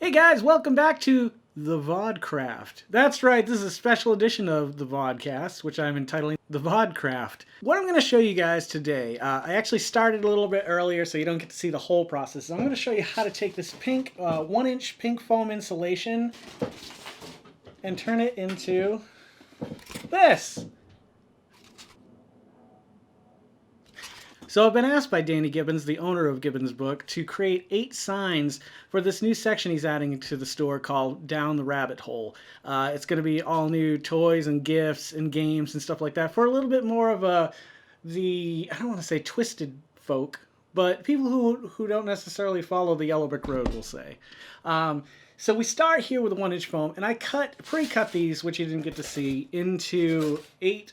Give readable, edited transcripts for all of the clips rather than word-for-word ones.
Hey guys, welcome back to the Vodkraft. That's right, this is a special edition of the Vodcast, which I'm entitling the Vodkraft. What I'm going to show you guys today, I actually started a little bit earlier so you don't get to see the whole process. I'm going to show you how to take this pink, 1-inch pink foam insulation and turn it into this. So I've been asked by Danny Givens, the owner of Givens Book, to create 8 signs for this new section he's adding to the store called Down the Rabbit Hole. It's going to be all new toys and gifts and games and stuff like that for a little bit more of I don't want to say twisted folk, but people who don't necessarily follow the yellow brick road, we'll say. So we start here with a 1-inch foam, and I pre-cut these, which you didn't get to see, into 8,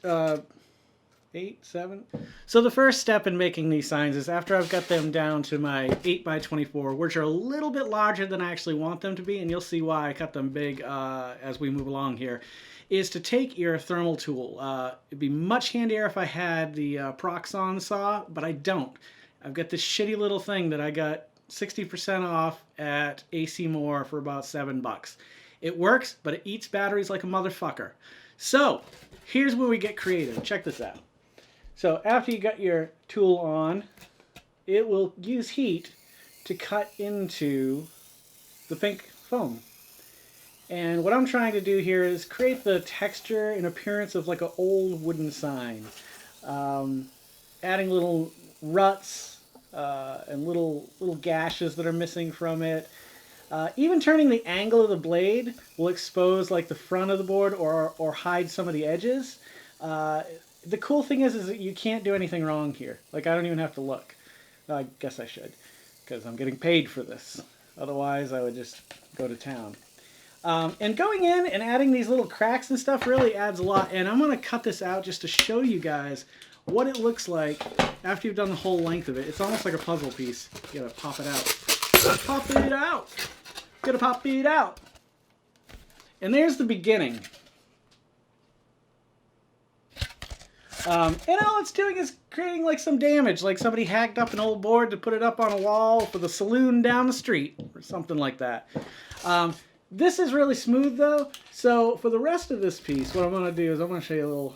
7. So the first step in making these signs is after I've got them down to my 8x24, which are a little bit larger than I actually want them to be, and you'll see why I cut them big as we move along here, is to take your thermal tool. It'd be much handier if I had the Proxxon saw, but I don't. I've got this shitty little thing that I got 60% off at AC Moore for about $7. It works, but it eats batteries like a motherfucker. So here's where we get creative. Check this out. So after you got your tool on, it will use heat to cut into the pink foam. And what I'm trying to do here is create the texture and appearance of like an old wooden sign. Adding little ruts and little gashes that are missing from it. Even turning the angle of the blade will expose like the front of the board or hide some of the edges. The cool thing is that you can't do anything wrong here. Like, I don't even have to look. I guess I should, because I'm getting paid for this. Otherwise, I would just go to town. And going in and adding these little cracks and stuff really adds a lot. And I'm going to cut this out just to show you guys what it looks like after you've done the whole length of it. It's almost like a puzzle piece. You gotta pop it out. Pop it out! Gotta pop it out! And there's the beginning. And all it's doing is creating like some damage, like somebody hacked up an old board to put it up on a wall for the saloon down the street, or something like that. This is really smooth though, so for the rest of this piece, what I'm going to do is I'm going to show you a little,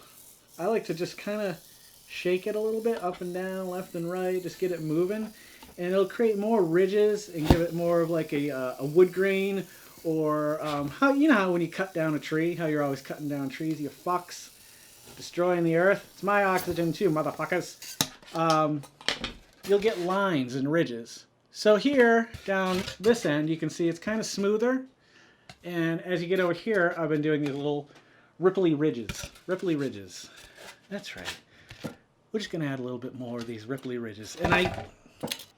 I like to just kind of shake it a little bit, up and down, left and right, just get it moving, and it'll create more ridges and give it more of like a wood grain, or how you know how when you cut down a tree, how you're always cutting down trees, you fucks. Destroying the earth. It's my oxygen too, motherfuckers. You'll get lines and ridges. So here, down this end, you can see it's kind of smoother. And as you get over here, I've been doing these little ripply ridges. Ripply ridges. That's right. We're just going to add a little bit more of these ripply ridges. And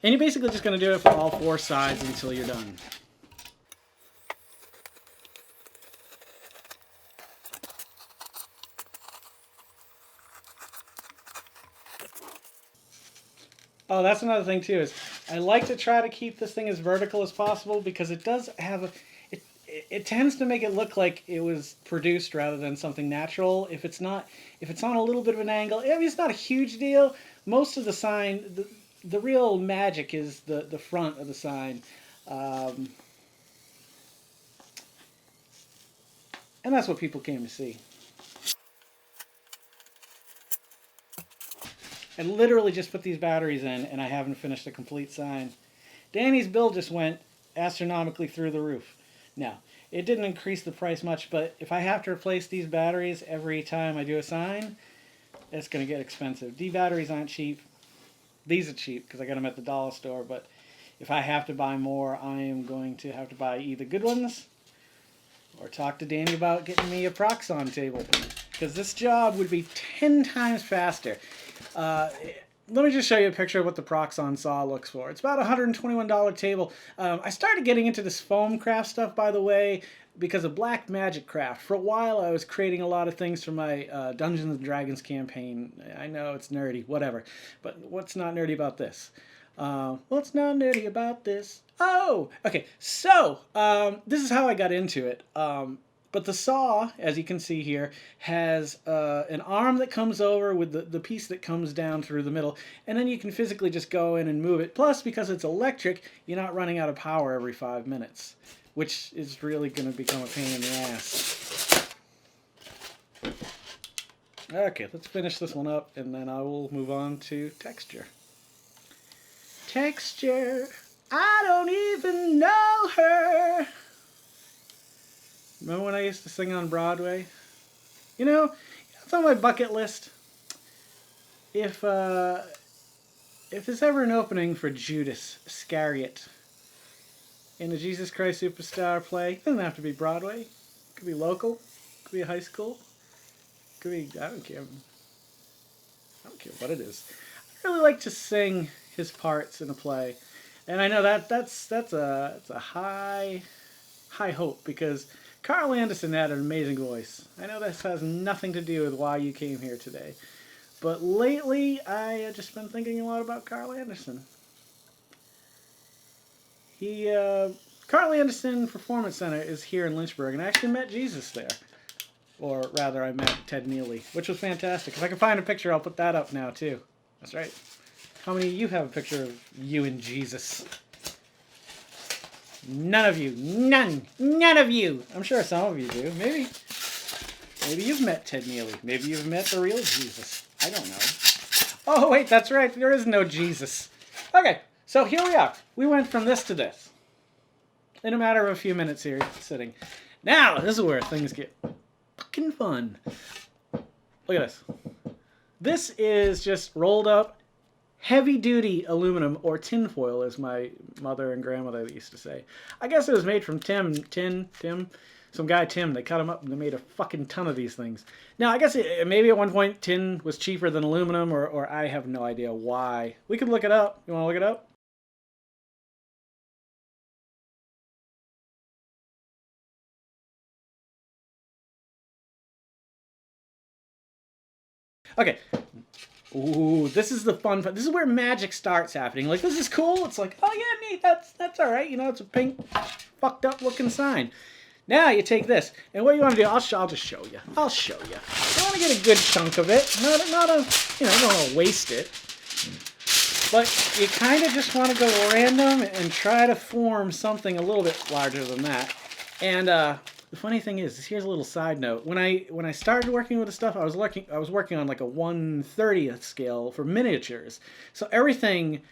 you're basically just going to do it for all 4 sides until you're done. Oh, that's another thing too, is I like to try to keep this thing as vertical as possible because it does have it tends to make it look like it was produced rather than something natural. If it's on a little bit of an angle, I mean, it's not a huge deal. Most of the sign, the real magic is the front of the sign. And that's what people came to see. I literally just put these batteries in, and I haven't finished a complete sign. Danny's bill just went astronomically through the roof. Now, it didn't increase the price much, but if I have to replace these batteries every time I do a sign, it's going to get expensive. These batteries aren't cheap. These are cheap because I got them at the dollar store, but if I have to buy more, I am going to have to buy either good ones or talk to Danny about getting me a Proxxon table, because this job would be 10 times faster. Let me just show you a picture of what the Proxxon saw looks for. It's about a $121 table. I started getting into this foam craft stuff, by the way, because of Black Magic Craft. For a while, I was creating a lot of things for my Dungeons & Dragons campaign. I know it's nerdy, whatever. But what's not nerdy about this? What's not nerdy about this? Oh! Okay, so, this is how I got into it. But the saw, as you can see here, has an arm that comes over with the piece that comes down through the middle, and then you can physically just go in and move it. Plus, because it's electric, you're not running out of power every 5 minutes, which is really going to become a pain in the ass. Okay, let's finish this one up, and then I will move on to texture. Texture, I don't even know her. Remember when I used to sing on Broadway? You know, it's on my bucket list. If there's ever an opening for Judas Iscariot in a Jesus Christ Superstar play, it doesn't have to be Broadway. It could be local. It could be a high school. It could be, I don't care. I don't care what it is. I really like to sing his parts in a play. And I know that's a high hope, because Carl Anderson had an amazing voice. I know this has nothing to do with why you came here today, but lately I have just been thinking a lot about Carl Anderson. Carl Anderson Performance Center is here in Lynchburg, and I actually met Jesus there. Or rather, I met Ted Neely, which was fantastic. If I can find a picture, I'll put that up now too. That's right. How many of you have a picture of you and Jesus? None of you. None of you. I'm sure some of you do. Maybe you've met Ted Neely. Maybe you've met the real Jesus. I don't know. Oh, wait, that's right. There is no Jesus. Okay, so here we are. We went from this to this in a matter of a few minutes here sitting. Now, this is where things get fucking fun. Look at this. This is just rolled up heavy-duty aluminum, or tin foil, as my mother and grandmother used to say. I guess it was made from Tim. Some guy, Tim. They cut him up and they made a fucking ton of these things. Now, I guess maybe at one point tin was cheaper than aluminum, or I have no idea why. We could look it up. You want to look it up? Okay. Ooh, this is the fun part. This is where magic starts happening. Like, this is cool. It's like, oh yeah, neat. That's all right. You know, it's a pink, fucked up looking sign. Now you take this, and what you want to do? I'll just show you. I'll show you. You want to get a good chunk of it. Not a, you don't want to waste it. But you kind of just want to go random and try to form something a little bit larger than that. And the funny thing is, here's a little side note. When I started working with the stuff, I was working on like a 1/30th scale for miniatures. So everything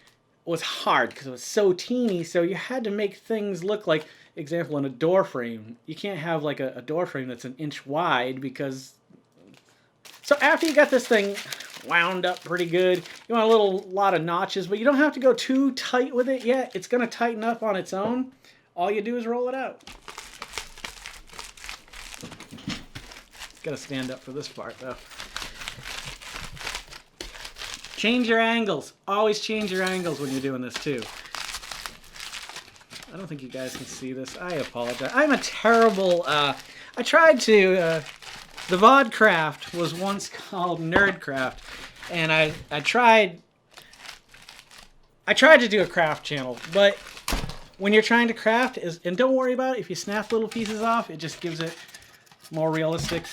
was hard because it was so teeny. So you had to make things look like, example, in a door frame. You can't have like a door frame that's an inch wide, because. So after you got this thing wound up pretty good, you want a lot of notches, but you don't have to go too tight with it yet. It's going to tighten up on its own. All you do is roll it out. Got to stand up for this part, though. Change your angles. Always change your angles when you're doing this, too. I don't think you guys can see this. I apologize. I'm a terrible... I tried to... the Vodkraft was once called Nerdcraft, and I tried to do a craft channel, but when you're trying to craft, and don't worry about it, if you snap little pieces off, it just gives it more realistic,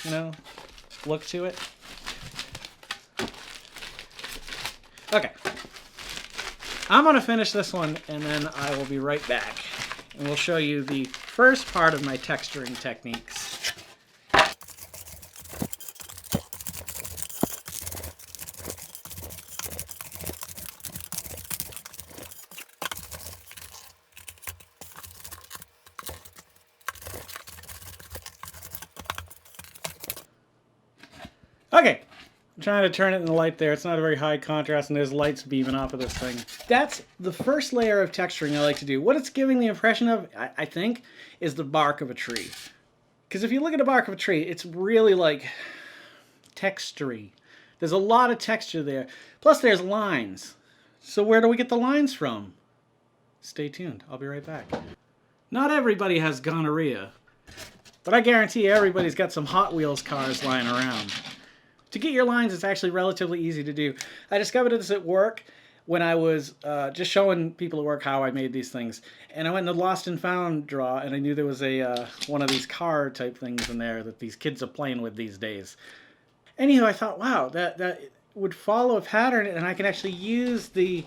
look to it. Okay. I'm going to finish this one, and then I will be right back. And we'll show you the first part of my texturing techniques. Okay, I'm trying to turn it in the light there. It's not a very high contrast, and there's lights beaming off of this thing. That's the first layer of texturing I like to do. What it's giving the impression of, I think, is the bark of a tree. Because if you look at the bark of a tree, it's really like textury. There's a lot of texture there. Plus there's lines. So where do we get the lines from? Stay tuned. I'll be right back. Not everybody has gonorrhea, but I guarantee everybody's got some Hot Wheels cars lying around. To get your lines, it's actually relatively easy to do. I discovered this at work. when I was just showing people at work how I made these things. And I went in the Lost and Found drawer, and I knew there was a one of these car type things in there that these kids are playing with these days. Anyhow, I thought, wow, that would follow a pattern, and I can actually use the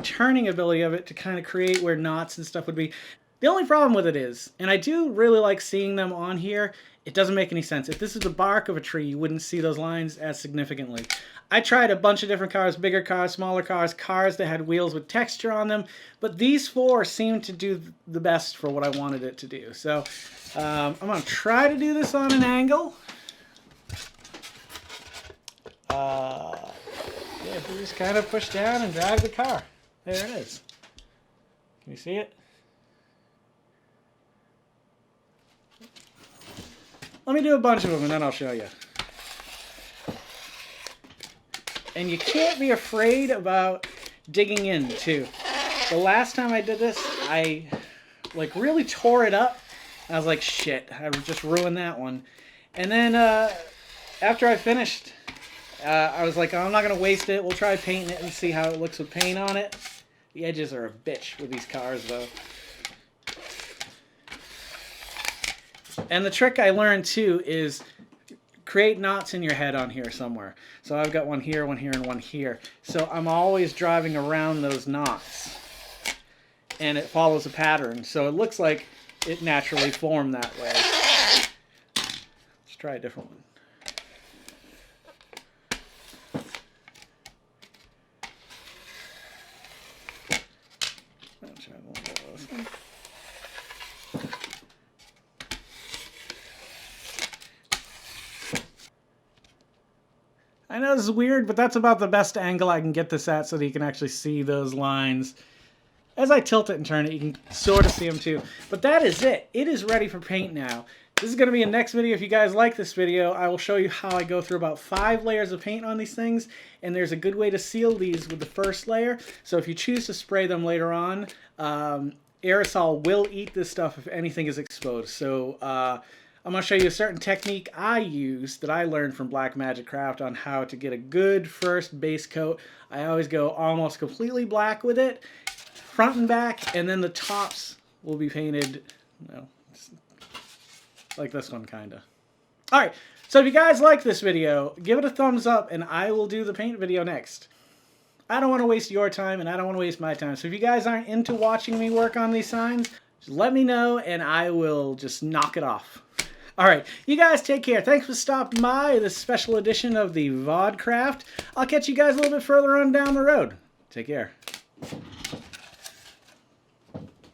turning ability of it to kind of create where knots and stuff would be. The only problem with it is, and I do really like seeing them on here, it doesn't make any sense. If this is the bark of a tree, you wouldn't see those lines as significantly. I tried a bunch of different cars, bigger cars, smaller cars, cars that had wheels with texture on them, but these four seem to do the best for what I wanted it to do. So I'm going to try to do this on an angle. Yeah, we just kind of push down and drag the car. There it is. Can you see it? Let me do a bunch of them and then I'll show you. And you can't be afraid about digging in too. The last time I did this, I like really tore it up. I was like, shit, I just ruined that one. And then after I finished, I was like, oh, I'm not going to waste it. We'll try painting it and see how it looks with paint on it. The edges are a bitch with these cars though. And the trick I learned too is create knots in your head on here somewhere. So I've got one here, and one here. So I'm always driving around those knots. And it follows a pattern. So it looks like it naturally formed that way. Let's try a different one. I'll try one of those. I know this is weird, but that's about the best angle I can get this at so that you can actually see those lines. As I tilt it and turn it, you can sort of see them too. But that is it. It is ready for paint now. This is going to be a next video. If you guys like this video, I will show you how I go through about 5 layers of paint on these things. And there's a good way to seal these with the first layer. So if you choose to spray them later on, aerosol will eat this stuff if anything is exposed. So I'm going to show you a certain technique I use that I learned from Black Magic Craft on how to get a good first base coat. I always go almost completely black with it, front and back, and then the tops will be painted, you know, like this one kind of. Alright, so if you guys like this video, give it a thumbs up and I will do the paint video next. I don't want to waste your time and I don't want to waste my time. So if you guys aren't into watching me work on these signs, just let me know and I will just knock it off. Alright, you guys take care. Thanks for stopping by this special edition of the Vodkraft. I'll catch you guys a little bit further on down the road. Take care.